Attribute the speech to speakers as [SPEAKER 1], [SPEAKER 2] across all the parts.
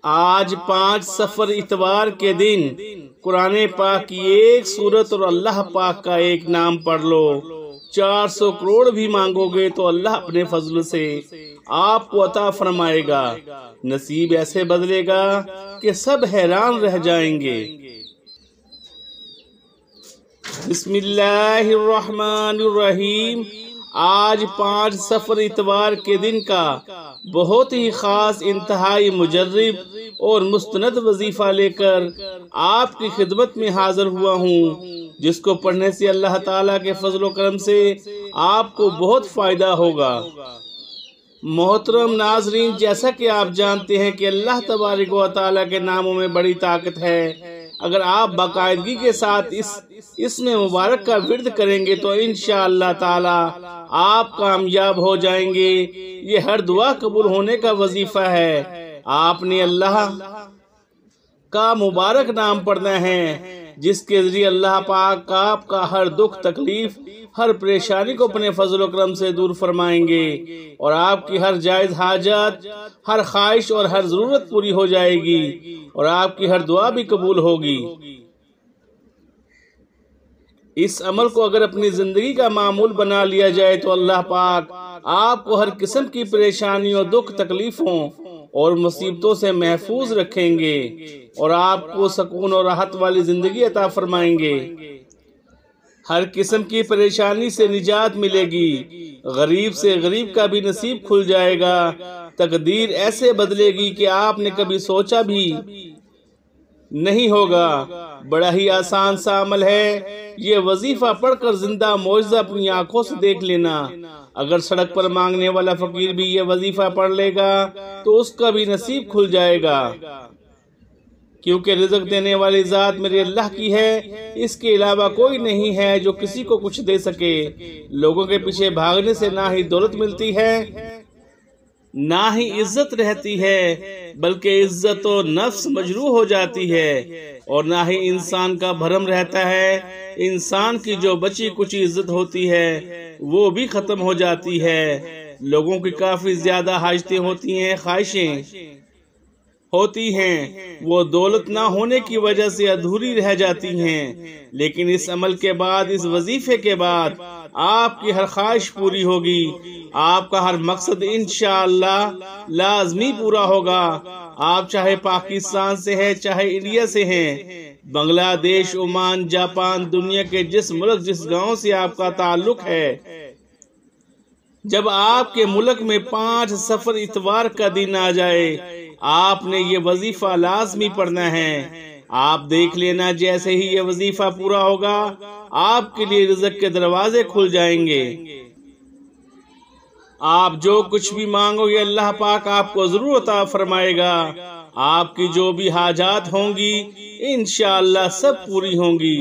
[SPEAKER 1] आज 5 सफर इतवार के दिन कुरान पाक की एक सूरत और अल्लाह पाक का एक नाम पढ़ लो। 400 करोड़ भी मांगोगे तो अल्लाह अपने फजल से आपको अता फरमाएगा। नसीब ऐसे बदलेगा कि सब हैरान रह जाएंगे। बिस्मिल्लाहिर्रहमानिर्रहीम। आज 5 सफर इतवार के दिन का बहुत ही खास, इंतहाई मुजर्रिब और मुस्तनद वजीफा लेकर आपकी खिदमत में हाजिर हुआ हूँ, जिसको पढ़ने से अल्लाह ताला के फजल करम से आपको बहुत फायदा होगा। मोहतरम नाजरीन, जैसा कि आप जानते हैं कि अल्लाह तबारक व तआला के नामों में बड़ी ताकत है। अगर आप बाकायदगी के साथ इसमें मुबारक का विर्द करेंगे तो इंशाअल्लाह ताला आप कामयाब हो जाएंगे। ये हर दुआ कबूल होने का वजीफा है। आपने अल्लाह का मुबारक नाम पढ़ना है, जिसके जरिए अल्लाह पाक आपका हर दुख तकलीफ, हर परेशानी को अपने फजल करम से दूर फरमाएंगे और आपकी हर जायज हाजत, हर ख्वाहिश और हर जरूरत पूरी हो जाएगी और आपकी हर दुआ भी कबूल होगी। इस अमल को अगर अपनी जिंदगी का मामूल बना लिया जाए तो अल्लाह पाक आपको हर किस्म की परेशानियों, दुख तकलीफों और मुसीबतों से महफूज रखेंगे और आपको सुकून और राहत वाली जिंदगी अता फरमाएंगे। हर किस्म की परेशानी से निजात मिलेगी। गरीब से गरीब का भी नसीब खुल जाएगा। तकदीर ऐसे बदलेगी कि आपने कभी सोचा भी नहीं होगा। बड़ा ही आसान सा अमल है। ये वजीफा पढ़कर जिंदा मौजज़ा अपनी आंखों से देख लेना। अगर सड़क पर मांगने वाला फकीर भी ये वजीफा पढ़ लेगा तो उसका भी नसीब खुल जाएगा, क्योंकि रिज़्क़ देने वाली ज़ात मेरे अल्लाह की है। इसके अलावा कोई नहीं है जो किसी को कुछ दे सके। लोगों के पीछे भागने से ना ही दौलत मिलती है, ना ही इज्जत रहती है, बल्कि इज्जत और नफ्स मजरूह हो जाती है और ना ही इंसान का भरम रहता है। इंसान की जो बची कुछ इज्जत होती है वो भी खत्म हो जाती है। लोगों की काफी ज्यादा हाजतें होती हैं, ख्वाहिशें होती हैं, वो दौलत ना होने की वजह से अधूरी रह जाती हैं। लेकिन इस अमल के बाद, इस वजीफे के बाद आपकी हर ख्वाहिश पूरी होगी। आपका हर मकसद इंशाअल्लाह लाजमी पूरा होगा। आप चाहे पाकिस्तान से है, चाहे इंडिया से हैं, बांग्लादेश, ओमान, जापान, दुनिया के जिस मुल्क, जिस गांव से आपका ताल्लुक है, जब आपके मुल्क में 5 सफर इतवार का दिन आ जाए, आपने ये वजीफा लाजमी पढ़ना है। आप देख लेना, जैसे ही ये वजीफा पूरा होगा आपके लिए रिज़्क़ के दरवाजे खुल जाएंगे। आप जो कुछ भी मांगोगे अल्लाह पाक आपको जरूर अता फरमाएगा। आपकी जो भी हाजात होंगी इंशाअल्लाह सब पूरी होंगी।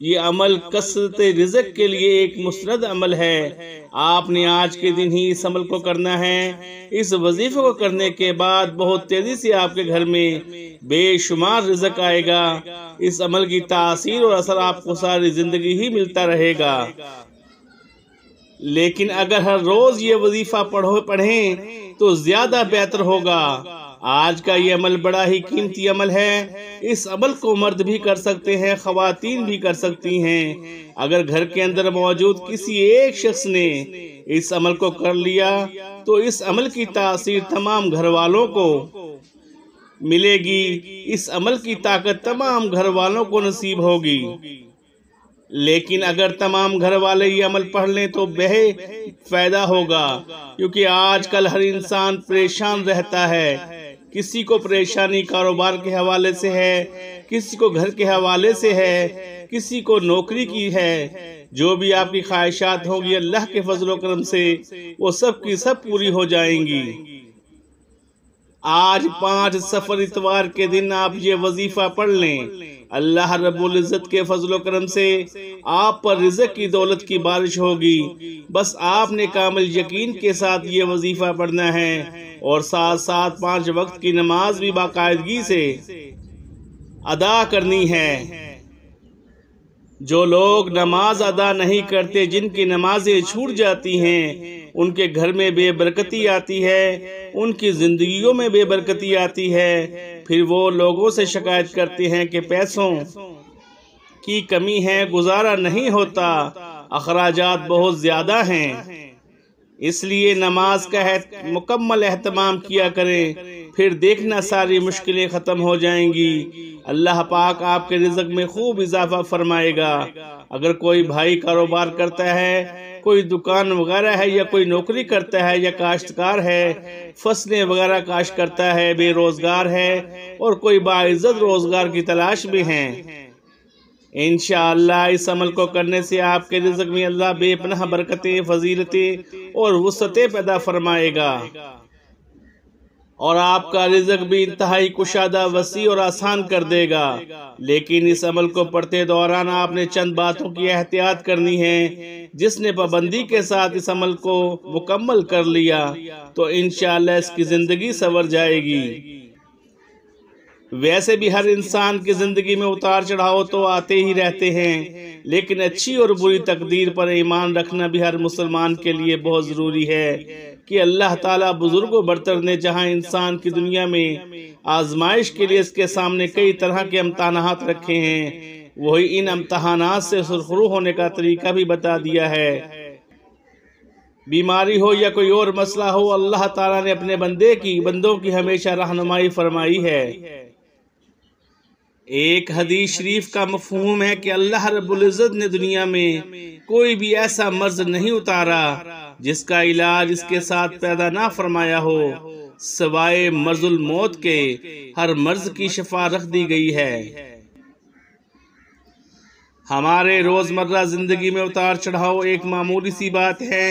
[SPEAKER 1] ये अमल कसरत रिज़्क़ के लिए एक मुस्तनद अमल है। आपने आज के दिन ही इस अमल को करना है। इस वजीफे को करने के बाद बहुत तेजी से आपके घर में बेशुमार रिज़्क़ आएगा। इस अमल की तासीर और असर आपको सारी जिंदगी ही मिलता रहेगा। लेकिन अगर हर रोज ये वजीफा पढ़ें तो ज्यादा बेहतर होगा। आज का ये अमल बड़ा ही कीमती अमल है। इस अमल को मर्द भी कर सकते हैं, ख़वातीन भी कर सकती हैं। अगर घर के अंदर मौजूद किसी एक शख्स ने इस अमल को कर लिया तो इस अमल की तासीर तमाम घर वालों को मिलेगी। इस अमल की ताकत तमाम घर वालों को नसीब होगी। लेकिन अगर तमाम घर वाले ये अमल पढ़ लें तो बेहद फायदा होगा, क्योंकि आजकल हर इंसान परेशान रहता है। किसी को परेशानी कारोबार के हवाले से है, किसी को घर के हवाले से है, किसी को नौकरी की है। जो भी आपकी ख्वाहिशात होंगी अल्लाह के फजल करम से वो सब की सब पूरी हो जाएंगी। आज 5 सफर इतवार के दिन आप ये वजीफा पढ़ लें। अल्लाह रब्बुल इज्जत के फजल करम से आप पर रिज़्क़ की दौलत की बारिश होगी। बस आपने कामिल यकीन के साथ ये वजीफा पढ़ना है और साथ साथ 5 वक्त की नमाज भी बाकायदगी से अदा करनी है। जो लोग नमाज अदा नहीं करते, जिनकी नमाजें छूट जाती हैं, उनके घर में बेबरकती आती है, उनकी जिंदगियों में बेबरकती आती है। फिर वो लोगों से शिकायत करते हैं कि पैसों की कमी है, गुजारा नहीं होता, अखराजात बहुत ज्यादा हैं। इसलिए नमाज का मुकम्मल एहतमाम किया करें, फिर देखना सारी मुश्किलें ख़त्म हो जाएंगी। अल्लाह पाक आपके रिज़्क़ में खूब इजाफा फरमाएगा। अगर कोई भाई कारोबार करता है, कोई दुकान वगैरह है, या कोई नौकरी करता है, या काश्तकार है, फसलें वगैरह काश्त करता है, बेरोज़गार है, और कोई बाइज़्ज़त रोज़गार की तलाश में है, इंशाअल्लाह इस अमल को करने से आपके रिज़्क़ में अल्लाह बेपनाह बरकतें, फजीलतें और वुसअतें पैदा फरमाएगा, और आपका रिज़्क़ भी इंतहाई कुशादा, वसी और आसान कर देगा। लेकिन इस अमल को पढ़ते दौरान आपने चंद बातों की एहतियात करनी है। जिसने पाबंदी के साथ इस अमल को मुकम्मल कर लिया तो इंशाअल्लाह इसकी ज़िंदगी संवर जाएगी। वैसे भी हर इंसान की जिंदगी में उतार चढ़ाव तो आते ही रहते हैं, लेकिन अच्छी और बुरी तकदीर पर ईमान रखना भी हर मुसलमान के लिए बहुत ज़रूरी है कि अल्लाह ताला बुजुर्गों बरतर ने जहाँ इंसान की दुनिया में आजमाइश के लिए इसके सामने कई तरह के इम्तहानात रखे हैं, वही इन इम्तहानात से सुरखरू होने का तरीका भी बता दिया है। बीमारी हो या कोई और मसला हो, अल्लाह ताला ने अपने बंदों की हमेशा रहनुमाई फरमाई है। एक हदीस शरीफ का मफहूम है कि अल्लाह रब्बुल इज़्ज़त ने दुनिया में कोई भी ऐसा मर्ज नहीं उतारा जिसका इलाज इसके साथ पैदा ना फरमाया हो, सिवाय मर्जुल मौत के हर मर्ज की शिफा रख दी गई है। हमारे रोजमर्रा जिंदगी में उतार चढ़ाव एक मामूली सी बात है,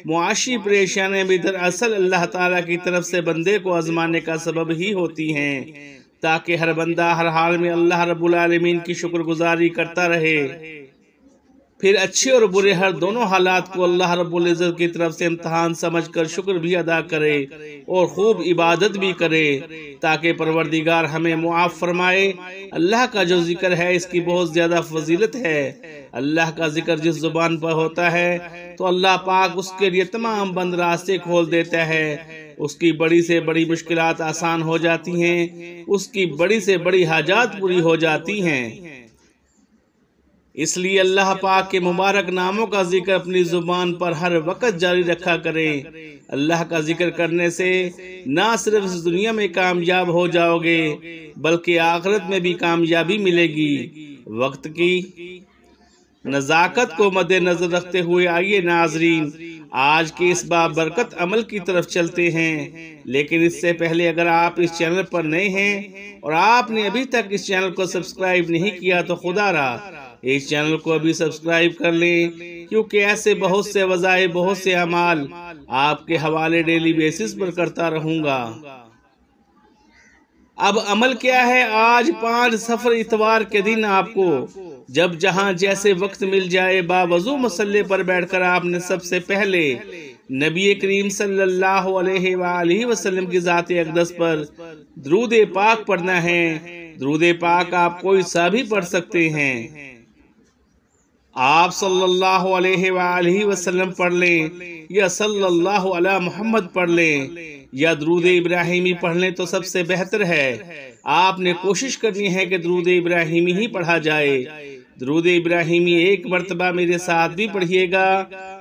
[SPEAKER 1] मुआशी परेशानी भी दरअसल अल्लाह ताला की तरफ से बंदे को आजमाने का सबब ही होती हैं, ताकि हर बंदा हर हाल में अल्लाह रब्बुल आलमीन की शुक्रगुजारी करता रहे, फिर अच्छे और बुरे हर दोनों हालात को अल्लाह रब्बुल इज़्ज़त की तरफ से इम्तहान समझकर शुक्र भी अदा करे और खूब इबादत भी करे, ताकि परवरदिगार हमें मुआफ़ फरमाए। अल्लाह का जो जिक्र है इसकी बहुत ज्यादा फजीलत है। अल्लाह का जिक्र जिस जुबान पर होता है तो अल्लाह पाक उसके लिए तमाम बंद रास्ते खोल देता है, उसकी बड़ी से बड़ी मुश्किलात आसान हो जाती हैं, उसकी बड़ी से बड़ी हाजात पूरी हो जाती हैं। इसलिए अल्लाह पाक के मुबारक नामों का जिक्र अपनी जुबान पर हर वक्त जारी रखा करें। अल्लाह का जिक्र करने से ना सिर्फ इस दुनिया में कामयाब हो जाओगे बल्कि आखिरत में भी कामयाबी मिलेगी। वक्त की नज़ाकत को मद्देनजर रखते हुए आइए नाजरीन आज के इस बाबरकत अमल की तरफ चलते हैं। लेकिन इससे पहले अगर आप इस चैनल पर नए हैं और आपने अभी तक इस चैनल को सब्सक्राइब नहीं किया तो खुदारा इस चैनल को अभी सब्सक्राइब कर लें, क्योंकि ऐसे बहुत से वज़ाइफ, बहुत से अमाल आपके हवाले डेली बेसिस पर करता रहूंगा। अब अमल क्या है? आज 5 सफर इतवार के दिन आपको जब जहां जैसे वक्त मिल जाए बावजू मसल्ले पर बैठकर आपने सबसे पहले नबी करीम सल्लल्लाहु अलैहि वसल्लम की ज़ात अक़दस पर दुरूद पाक पढ़ना है। दुरूद पाक आप कोई सा भी पढ़ सकते हैं। आप सल्लल्लाहु अलैहि वसल्लम पढ़ लें या सल्लल्लाहु अला मोहम्मद पढ़ लें या दुरूद इब्राहिमी पढ़ लें तो सबसे बेहतर है। आपने कोशिश करनी है कि दुरूद इब्राहिमी ही पढ़ा जाए। दुरूद इब्राहिमी एक मर्तबा मेरे साथ भी पढ़िएगा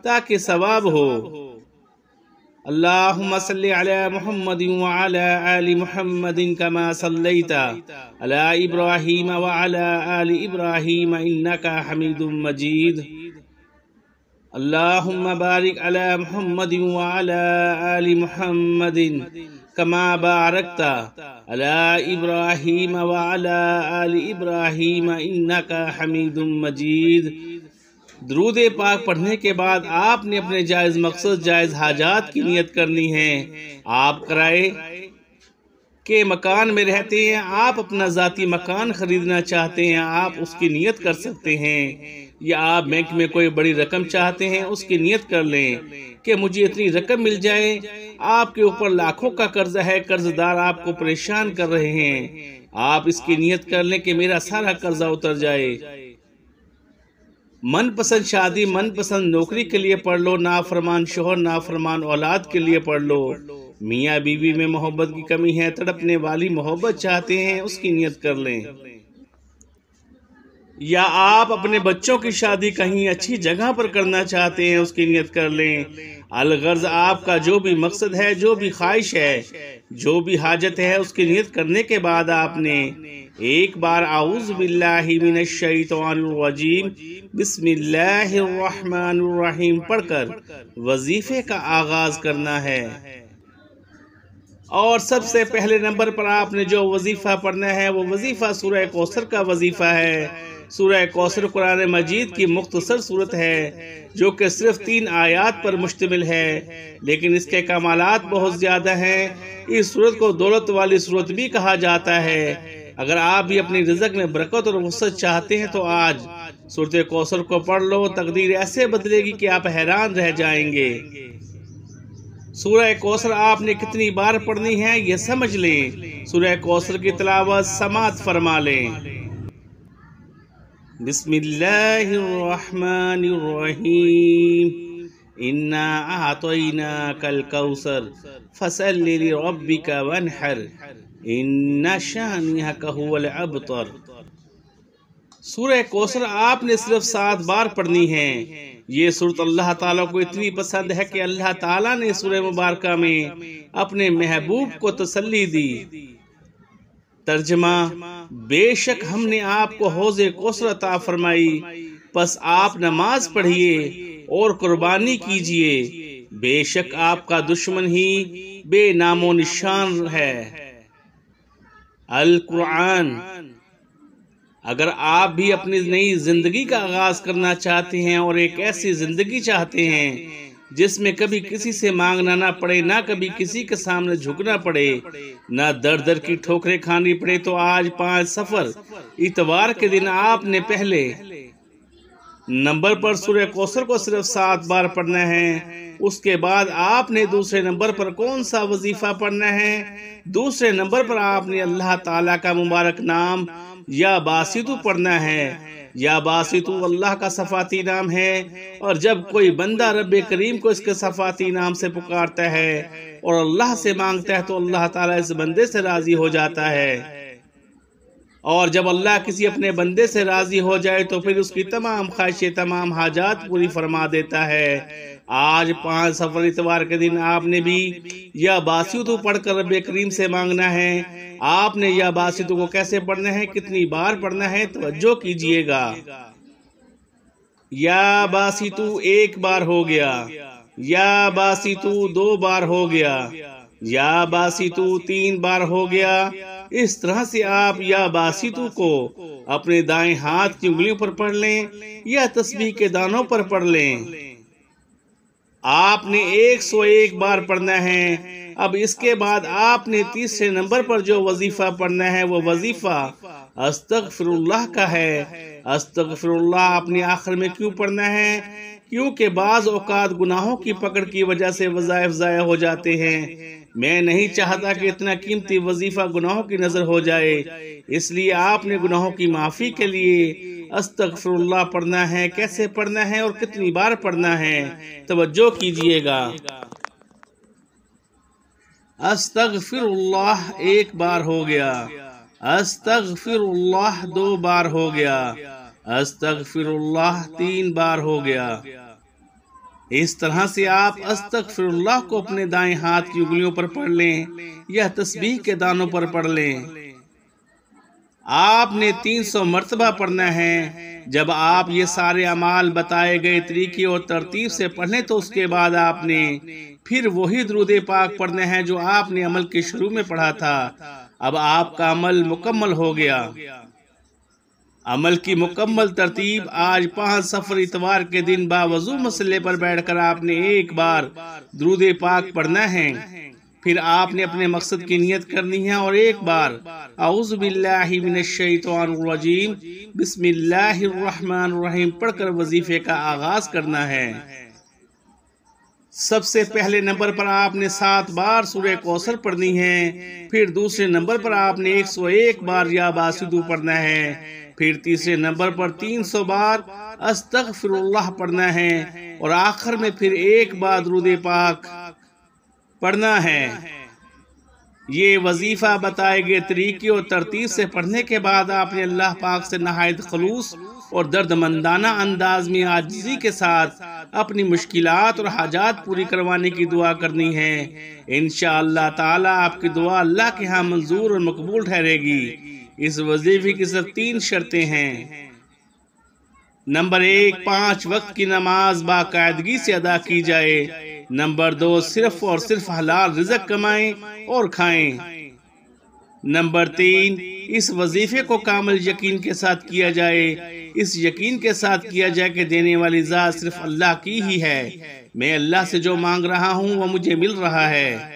[SPEAKER 1] ताकि सवाब हो। अल्लाहुम्मा सल्ली अला मुहम्मदिन व अला आलि मुहम्मदिन कमा सल्लैता अला इब्राहीम व अला आलि इब्राहीम इन्नका हमीदुम मजीद। अल्लाहुम्मा बारिक अला मुहम्मदिन व अला आलि मुहम्मदिन कमा बारकता अला इब्राहीम व अला आलि इब्राहीम इन्नका हमीदुम मजीद। दुरूद पाक पढ़ने के बाद आपने अपने जायज मकसद, जायज हाजात की नियत करनी है। आप किराए के मकान में रहते हैं, आप अपना ज़ाती मकान खरीदना चाहते हैं, आप उसकी नियत कर सकते हैं। या आप बैंक में कोई बड़ी रकम चाहते हैं, उसकी नियत कर लें कि मुझे इतनी रकम मिल जाए। आपके ऊपर लाखों का कर्जा है, कर्जदार आपको परेशान कर रहे हैं, आप इसकी नियत कर लें कि मेरा सारा कर्जा उतर जाए। मनपसंद शादी मनपसंद नौकरी के लिए पढ़ लो, नाफरमान शोहर नाफरमान औलाद के लिए पढ़ लो। मियाँ बीवी में मोहब्बत की कमी है, तड़पने वाली मोहब्बत चाहते हैं, उसकी नियत कर लें। या आप अपने बच्चों की शादी कहीं अच्छी जगह पर करना चाहते हैं, उसकी नियत कर लें। अलगर्ज आपका जो भी मकसद है, जो भी ख्वाहिश है, जो भी हाजत है, उसकी नियत करने के बाद आपने एक बार आऊज़ बिल्लाहि मिनश शैतानिर रजीम बिस्मिल्लाहिर रहमानिर रहीम पढ़कर वजीफे का आगाज करना है। और सबसे पहले नंबर पर आपने जो वजीफा पढ़ना है वो वजीफा सूरह कौसर का वजीफा है। सूरह कौसर कुरान मजीद की मुख्तसर सूरत है जो कि सिर्फ 3 आयात पर मुश्तमिल है, लेकिन इसके कमालात बहुत ज्यादा हैं। इस सूरत को दौलत वाली सूरत भी कहा जाता है। अगर आप भी अपनी रिज़्क़ में बरकत और वसअत चाहते हैं तो आज सूरत कौसर को पढ़ लो, तकदीर ऐसे बदलेगी कि आप हैरान रह जाएंगे। सूरह कौसर आपने कितनी बार पढ़नी है ये समझ लें। सूरह कौसर की तिलावत समात फरमा लें। बिस्मिल्लाहिर्रहमानिर्रहीम इन्ना आतैनाकल कौसर फसल्लि लिरब्बिका वन्हर इन्ना शानिअका हुवल अबतर। सूरह कौसर आपने सिर्फ 7 बार पढ़नी है। ये सूरत अल्लाह ताला को इतनी पसंद है कि अल्लाह ताला ने सूरह मुबारक में अपने महबूब को तसल्ली दी। तर्जमा, बेशक हमने आपको हौज़े कौसर अता फरमाई, बस आप नमाज पढ़िए और कुर्बानी कीजिए। बेशक आपका दुश्मन ही बेनामो निशान है। अल कुरान। अगर आप भी अपनी नई जिंदगी का आगाज करना चाहते हैं और एक ऐसी जिंदगी चाहते हैं जिसमें कभी किसी से मांगना ना पड़े, ना कभी किसी के सामने झुकना पड़े, ना दर दर की ठोकरें खानी पड़े, तो आज 5 सफर इतवार के दिन आपने पहले नंबर पर सूरह कौसर को सिर्फ 7 बार पढ़ना है। उसके बाद आपने दूसरे नंबर पर कौन सा वजीफा पढ़ना है? दूसरे नंबर पर आपने अल्लाह ताला का मुबारक नाम या बासितु पढ़ना है। या बासितु अल्लाह का सफाती नाम है, और जब कोई बंदा रब्बे करीम को इसके सफाती नाम से पुकारता है और अल्लाह से मांगता है तो अल्लाह ताला इस बंदे से राजी हो जाता है। और जब अल्लाह किसी अपने बंदे से राजी हो जाए तो फिर उसकी तमाम ख्वाहिशें, तमाम हाजात पूरी फरमा देता है। आज 5 सफर इतवार के दिन आपने भी या बासितु पढ़कर रब्बे करीम से मांगना है। आपने या बासितु को कैसे पढ़ना है, कितनी बार पढ़ना है, तवज्जो कीजिएगा। या बासितु 1 बार हो गया, या बासितु 2 बार हो गया, या बासितु 3 बार हो गया। इस तरह से आप या बासितु को अपने दाएं हाथ की उंगलियों पर पढ़ लें या तस्बीह के दानों पर पढ़ लें। आपने 101 बार पढ़ना है। अब इसके बाद आपने तीसरे नंबर पर जो वजीफा पढ़ना है वो वजीफा अस्तगफिरुल्लाह का है। अस्तगफिरुल्लाह आपने आखिर में क्यों पढ़ना है? क्योंकि बाज़ औकात गुनाहों की पकड़ की वजह से वज़ाइफ ज़ाया हो जाते हैं। मैं नहीं चाहता कि इतना कीमती वजीफा गुनाहों की नजर हो जाए, इसलिए आपने गुनाहों की माफी के लिए अस्तगफिरुल्लाह पढ़ना है। कैसे पढ़ना है और कितनी बार पढ़ना है, तवज्जो कीजिएगा। अस्तगफिरुल्लाह 1 बार हो गया, अस्तगफिरुल्लाह 2 बार हो गया, अस्तगफिरुल्लाह 3 बार हो गया। इस तरह से आप अस्तगफिरुल्लाह को अपने दाएं हाथ की उंगलियों पर पढ़ लें या तस्बीह के दानों पर पढ़ लें। आपने 300 मर्तबा पढ़ना है। जब आप ये सारे अमाल बताए गए तरीके और तरतीब से पढ़ लें तो उसके बाद आपने फिर वही दुरूद पाक पढ़ना है जो आपने अमल के शुरू में पढ़ा था। अब आपका अमल मुकम्मल हो गया। अमल की मुकम्मल तरतीब आज 5 सफर इतवार के दिन बावजू मसले पर बैठकर आपने 1 बार दुरूद पाक पढ़ना है। फिर आपने अपने मकसद की नियत करनी है और 1 बार औज़ु बिल्लाहि मिनश शैतानिर रजीम बिस्मिल्लाहिर रहमानिर रहीम पढ़कर वजीफे का आगाज करना है। सबसे पहले नंबर पर आपने 7 बार सूरह कौसर पढ़नी है। फिर दूसरे नंबर पर आपने 101 बार या बासिदू पढ़ना है। फिर तीसरे नंबर पर 300 बार अस्तगफिरुल्लाह पढ़ना है और आखिर में फिर 1 बार दुरूद पाक पढ़ना है। ये वजीफा बताए गए तरीके और तरतीब से पढ़ने के बाद आपने अल्लाह पाक से नहायत खलूस और दर्दमंदाना अंदाज में आजिज़ी के साथ अपनी मुश्किलात और हाजात पूरी करवाने की दुआ करनी है। इंशाअल्लाह ताला आपकी दुआ अल्लाह के यहाँ मंजूर और मकबूल ठहरेगी। इस वजीफे की सिर्फ 3 शर्तें हैं। नंबर 1, 5 वक्त की नमाज बाकायदगी से अदा की जाए। नंबर 2, सिर्फ और सिर्फ हलाल रिज़्क कमाएं और खाएं। नंबर 3, इस वजीफे को कामिल यकीन के साथ किया जाए। इस यकीन के साथ किया जाए कि देने वाली ज़ात सिर्फ अल्लाह की ही है। मैं अल्लाह से जो मांग रहा हूँ वह मुझे मिल रहा है।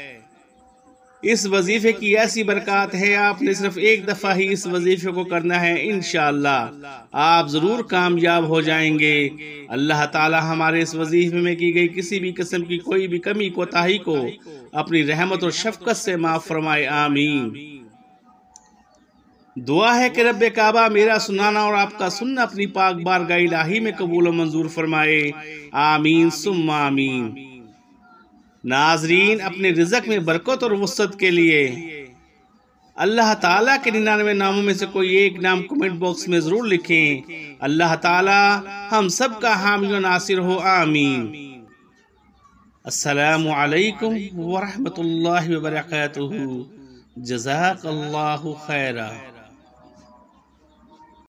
[SPEAKER 1] इस वजीफे की ऐसी बरकत है, आपने सिर्फ 1 दफा ही इस वजीफे को करना है। इंशाअल्लाह आप जरूर कामयाब हो जाएंगे। अल्लाह ताला हमारे इस वजीफे में की गई किसी भी किस्म की कोई भी कमी कोताही को अपनी रहमत और शफकत से माफ फरमाए। आमीन। दुआ है कि रब्बे काबा मेरा सुनाना और आपका सुनना अपनी पाक बारगाह इलाही में कबूल और मंजूर फरमाए। आमीन सुम्मा आमीन। नाजरीन, अपने रिज़्क में बरकत और वसअत के लिए अल्लाह ताला के 99 नामों में से कोई एक नाम कमेंट बॉक्स में जरूर लिखें। अल्लाह ताला हम सब का हामी और नासिर हो। आमीन। अस्सलामु अलैकुम व रहमतुल्लाहि व बरकातुहू। जज़ाकल्लाहु खैरा।